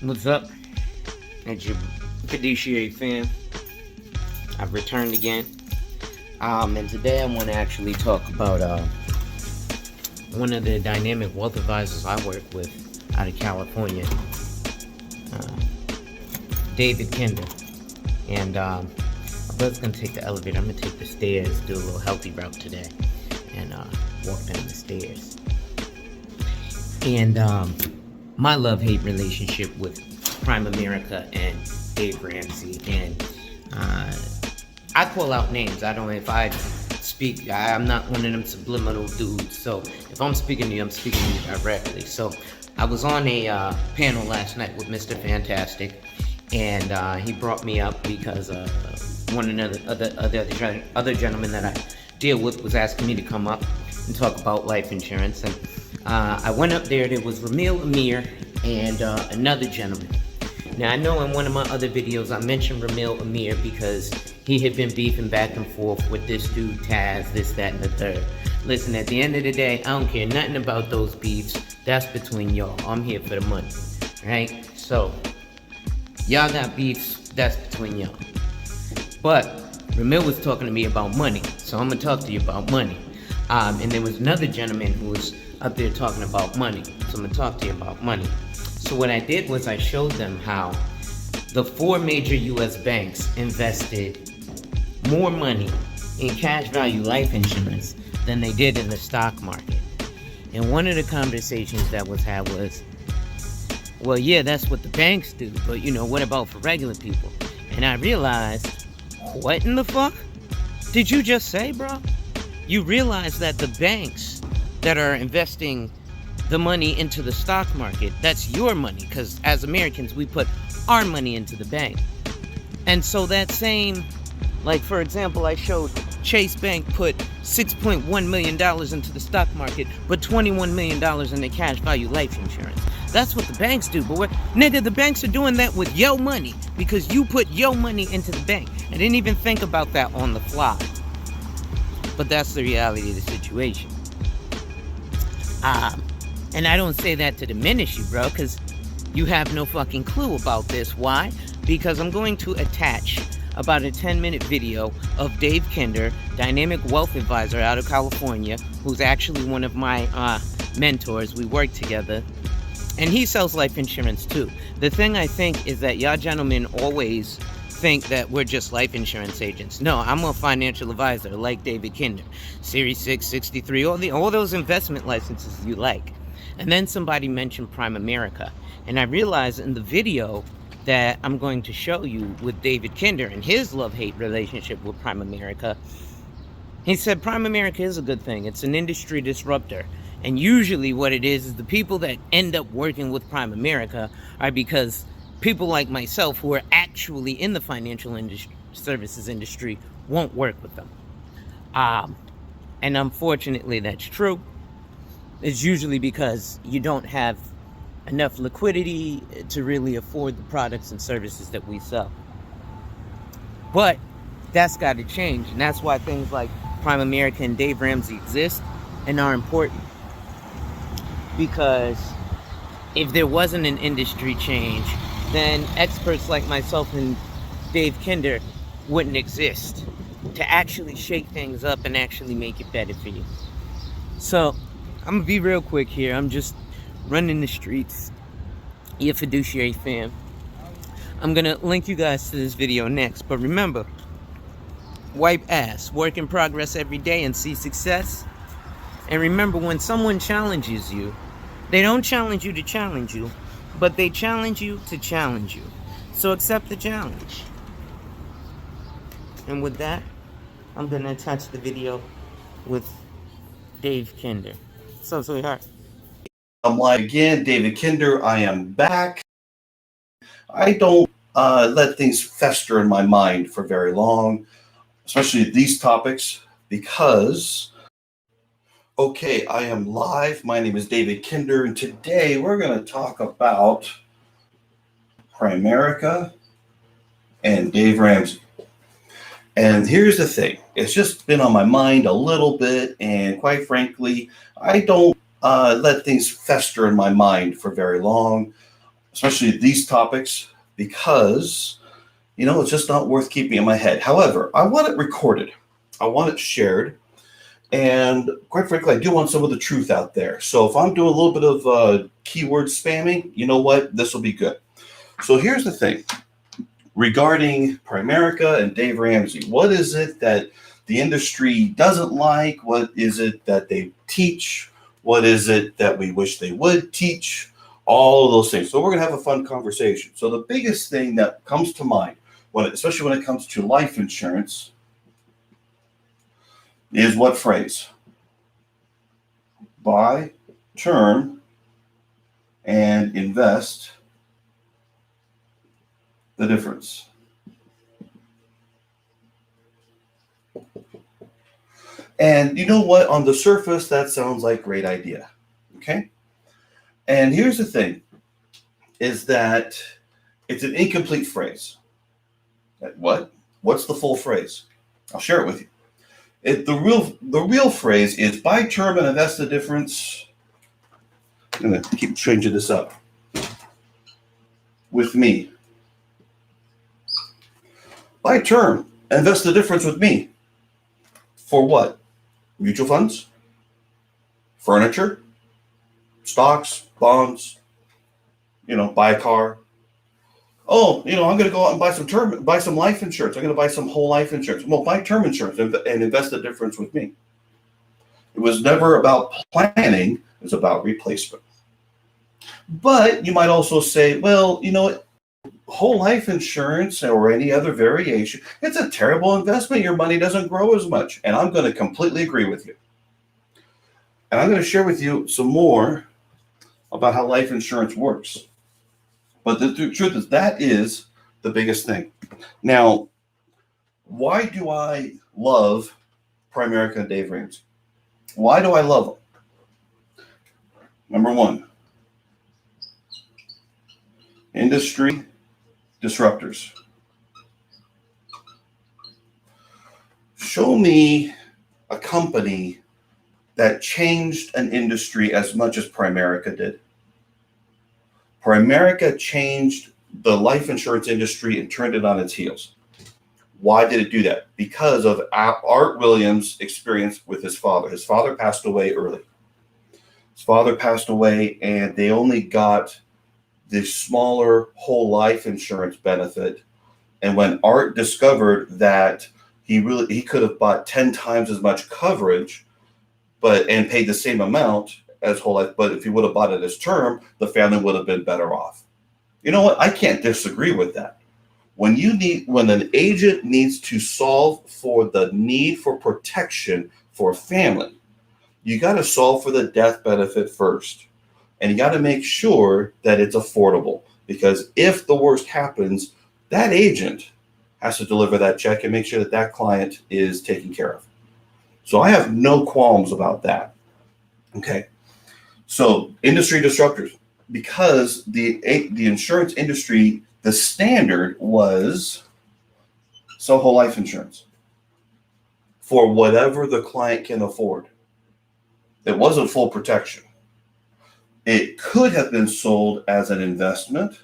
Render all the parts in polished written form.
What's up? It's your fiduciary fan. I've returned again. And today I want to actually talk about one of the dynamic wealth advisors I work with out of California, David Kinder. And I was going to take the elevator. I'm going to take the stairs, do a little healthy route today, and walk down the stairs. And my love-hate relationship with Primerica and Dave Ramsey, and I call out names. I don't. If I speak, I'm not one of them subliminal dudes. So if I'm speaking to you, I'm speaking to you directly. So I was on a panel last night with Mr. Fantastic, and he brought me up because one of the other gentlemen that I deal with was asking me to come up and talk about life insurance. And I went up there. There was Ramil Amir and another gentleman. Now, I know in one of my other videos I mentioned Ramil Amir because he had been beefing back and forth with this dude Taz, this, that, and the third. Listen, at the end of the day, I don't care nothing about those beefs. That's between y'all. I'm here for the money, right? So, y'all got beefs, that's between y'all. But Ramil was talking to me about money, so I'm going to talk to you about money. And there was another gentleman who was up there talking about money, so I'm going to talk to you about money. So what I did was I showed them how the 4 major U.S. banks invested more money in cash value life insurance than they did in the stock market. And one of the conversations that was had was, well, yeah, that's what the banks do, but what about for regular people? And I realized, what in the fuck did you just say, bro? You realize that the banks that are investing the money into the stock market, that's your money, because as Americans we put our money into the bank. And so that same, like for example, I showed Chase Bank put $6.1 million into the stock market, but $21 million in the cash value life insurance. That's what the banks do. But nigga, the banks are doing that with your money because you put your money into the bank. I didn't even think about that on the fly, but that's the reality of the situation. And I don't say that to diminish you, bro, because you have no fucking clue about this. Why? Because I'm going to attach about a 10-minute video of Dave Kinder, dynamic wealth advisor out of California, who's actually one of my mentors. We work together. And he sells life insurance too. The thing I think is that y'all gentlemen always think that we're just life insurance agents. No, I'm a financial advisor like David Kinder. Series 6, 63, all those investment licenses you like. And then somebody mentioned Primerica. And I realized in the video that I'm going to show you with David Kinder and his love-hate relationship with Primerica, he said Primerica is a good thing. It's an industry disruptor. And usually what it is the people that end up working with Primerica are because people like myself who are actually in the financial services industry won't work with them. And unfortunately that's true. It's usually because you don't have enough liquidity to really afford the products and services that we sell. But that's got to change, and that's why things like Primerica and Dave Ramsey exist and are important. Because if there wasn't an industry change, then experts like myself and Dave Kinder wouldn't exist to actually shake things up and actually make it better for you. So I'm gonna be real quick here. I'm just running the streets. Your fiduciary fam. I'm gonna link you guys to this video next. But remember, wipe ass, work in progress every day and see success. And remember, when someone challenges you, they don't challenge you to challenge you, but they challenge you to challenge you. So accept the challenge. And with that, I'm gonna attach the video with Dave Kinder. So, sweetheart. I'm live again, David Kinder. I am back. I don't let things fester in my mind for very long, especially these topics, because, okay, I am live. My name is David Kinder, and today we're going to talk about Primerica and Dave Ramsey. And here's the thing. It's just been on my mind a little bit, and quite frankly, I don't let things fester in my mind for very long, especially these topics, because, it's just not worth keeping in my head. However, I want it recorded. I want it shared. And quite frankly, I do want some of the truth out there. So if I'm doing a little bit of keyword spamming, you know what? This will be good. So here's the thing. Regarding Primerica and Dave Ramsey, what is it that the industry doesn't like? What is it that they teach? What is it that we wish they would teach? All of those things. So we're going to have a fun conversation. So the biggest thing that comes to mind, especially when it comes to life insurance, is what phrase? Buy term and invest the difference. And you know what? On the surface, that sounds like a great idea. Okay? And here's the thing, is that it's an incomplete phrase. What? What's the full phrase? I'll share it with you. The real phrase is buy term and invest the difference. I'm going to keep changing this up. With me. Buy term and invest the difference with me. For what? Mutual funds? Furniture? Stocks? Bonds? Buy a car. Oh, I'm going to go out and buy some life insurance. I'm going to buy some whole life insurance. Well, buy term insurance and invest the difference with me. It was never about planning. It was about replacement. But you might also say, well, whole life insurance or any other variation, it's a terrible investment. Your money doesn't grow as much. And I'm going to completely agree with you. And I'm going to share with you some more about how life insurance works. But the truth is, that is the biggest thing. Now, why do I love Primerica and Dave Ramsey? Why do I love them? Number one, industry disruptors. Show me a company that changed an industry as much as Primerica did. Primerica changed the life insurance industry and turned it on its heels. Why did it do that? Because of Art Williams' experience with his father. His father passed away early. And they only got the smaller whole life insurance benefit. And when Art discovered that he could have bought 10 times as much coverage, and paid the same amount as whole life, but if he would have bought it as term, the family would have been better off. You know what? I can't disagree with that. When an agent needs to solve for the need for protection for a family, you got to solve for the death benefit first. And you got to make sure that it's affordable, because if the worst happens, that agent has to deliver that check and make sure that that client is taken care of. So I have no qualms about that. Okay. So industry disruptors, because the insurance industry, the standard was sell whole life insurance for whatever the client can afford. It wasn't full protection. It could have been sold as an investment.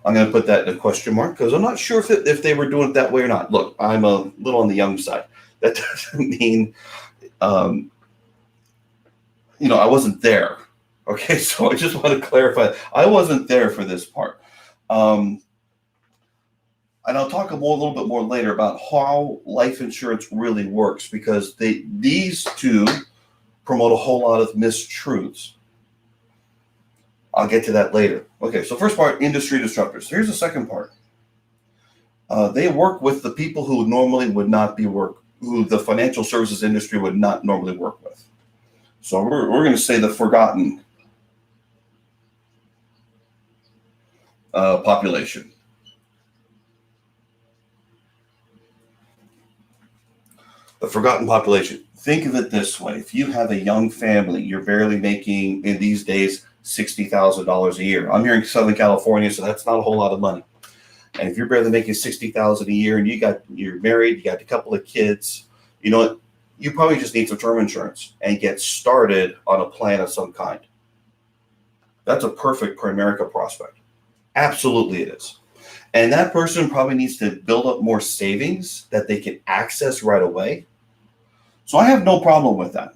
I'm going to put that in a question mark because I'm not sure if they were doing it that way or not. Look, I'm a little on the young side. That doesn't mean, I wasn't there. Okay, so I just want to clarify. I wasn't there for this part. And I'll talk a little bit more later about how life insurance really works, because these two promote a whole lot of mistruths. I'll get to that later. Okay, so first part, industry disruptors. Here's the second part. They work with the people who normally would not who the financial services industry would not normally work with. So we're going to say the forgotten population. The forgotten population. Think of it this way. If you have a young family, you're barely making, in these days, $60,000 a year. I'm here in Southern California, so that's not a whole lot of money. And if you're barely making $60,000 a year and you're married, you got a couple of kids, you know what? You probably just need some term insurance and get started on a plan of some kind. That's a perfect Primerica prospect. Absolutely it is. And that person probably needs to build up more savings that they can access right away. So I have no problem with that.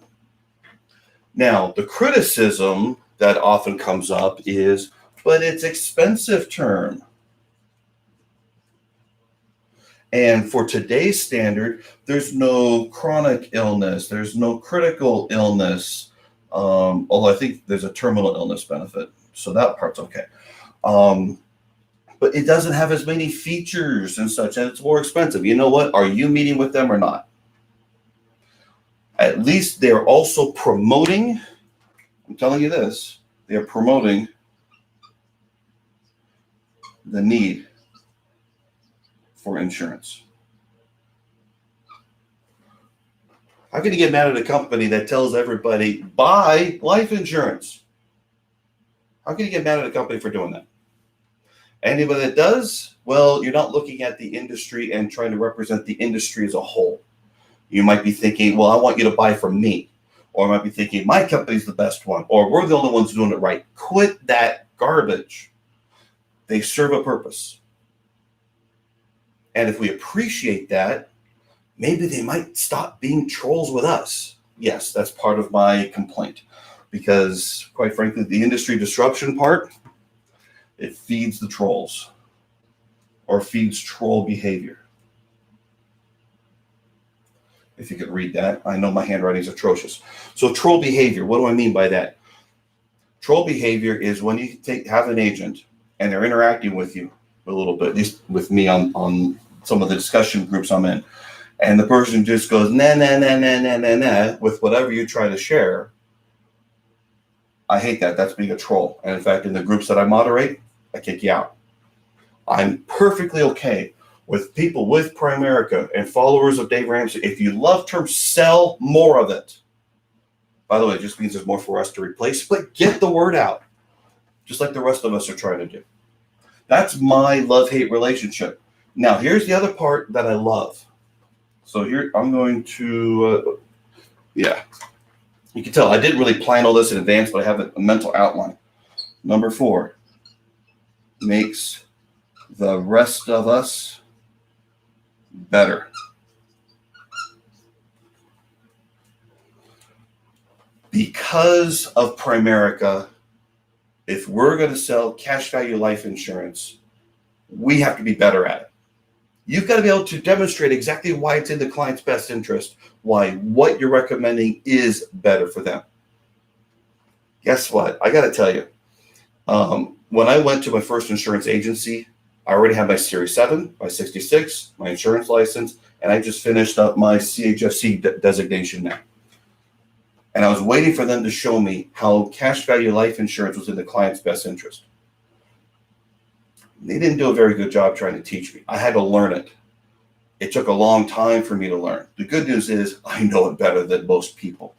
Now, the criticism that often comes up is, but it's expensive term. And for today's standard, there's no chronic illness, there's no critical illness, although I think there's a terminal illness benefit. So that part's okay. But it doesn't have as many features and such, and it's more expensive. You know what? Are you meeting with them or not? At least they're also promoting, I'm telling you this, they're promoting the need for insurance. How can you get mad at a company that tells everybody, buy life insurance? How can you get mad at a company for doing that? Anybody that does, well, you're not looking at the industry and trying to represent the industry as a whole. You might be thinking, well, I want you to buy from me. Or I might be thinking, my company's the best one. Or we're the only ones doing it right. Quit that garbage. They serve a purpose. And if we appreciate that, maybe they might stop being trolls with us. Yes, that's part of my complaint. Because, quite frankly, the industry disruption part, it feeds the trolls or feeds troll behavior. If you could read that. I know my handwriting is atrocious. So troll behavior, what do I mean by that? Troll behavior is when you have an agent and they're interacting with you a little bit, at least with me on some of the discussion groups I'm in, and the person just goes, nah, nah, nah, nah, nah, nah, nah, with whatever you try to share. I hate that. That's being a troll. And in fact, in the groups that I moderate, I kick you out. I'm perfectly okay with people with Primerica and followers of Dave Ramsey. If you love terms, sell more of it. By the way, it just means there's more for us to replace, but get the word out, just like the rest of us are trying to do. That's my love-hate relationship. Now, here's the other part that I love. So here, I'm going to, you can tell I didn't really plan all this in advance, but I have a mental outline. Number 4, makes the rest of us better. Because of Primerica, if we're going to sell cash value life insurance, we have to be better at it. You've got to be able to demonstrate exactly why it's in the client's best interest, why what you're recommending is better for them. Guess what? I got to tell you, when I went to my first insurance agency, I already had my Series 7, my 66, my insurance license, and I just finished up my CHFC designation now. And I was waiting for them to show me how cash value life insurance was in the client's best interest. They didn't do a very good job trying to teach me. I had to learn it. It took a long time for me to learn. The good news is I know it better than most people.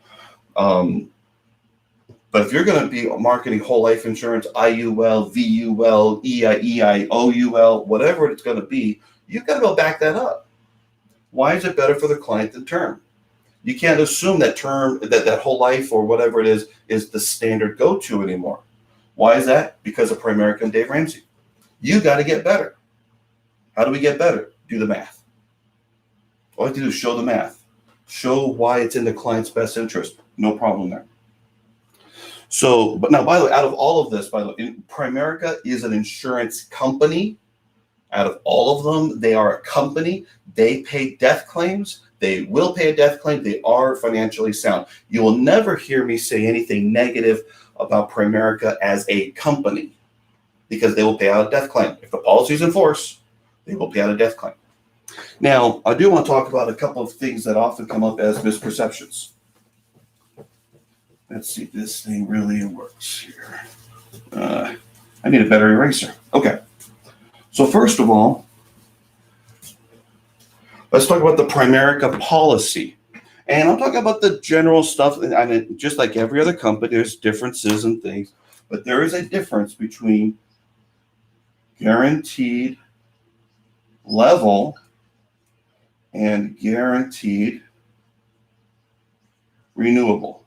But if you're going to be marketing whole life insurance, IUL, VUL, EI, OUL, whatever it's going to be, you've got to go back that up. Why is it better for the client than term? You can't assume that term, that whole life or whatever it is the standard go-to anymore. Why is that? Because of Primerica and Dave Ramsey. You got to get better. How do we get better? Do the math. All you have to do is show the math. Show why it's in the client's best interest. No problem there. So, but now, by the way, out of all of this, Primerica is an insurance company. Out of all of them, they are a company. They pay death claims. They will pay a death claim. They are financially sound. You will never hear me say anything negative about Primerica as a company because they will pay out a death claim. If the policy is in force, they will pay out a death claim. Now, I do want to talk about a couple of things that often come up as misperceptions. Let's see if this thing really works here. I need a better eraser. Okay. So first of all, let's talk about the Primerica policy. And I'm talking about the general stuff. I mean, just like every other company, there's differences and things. But there is a difference between guaranteed level and guaranteed renewable.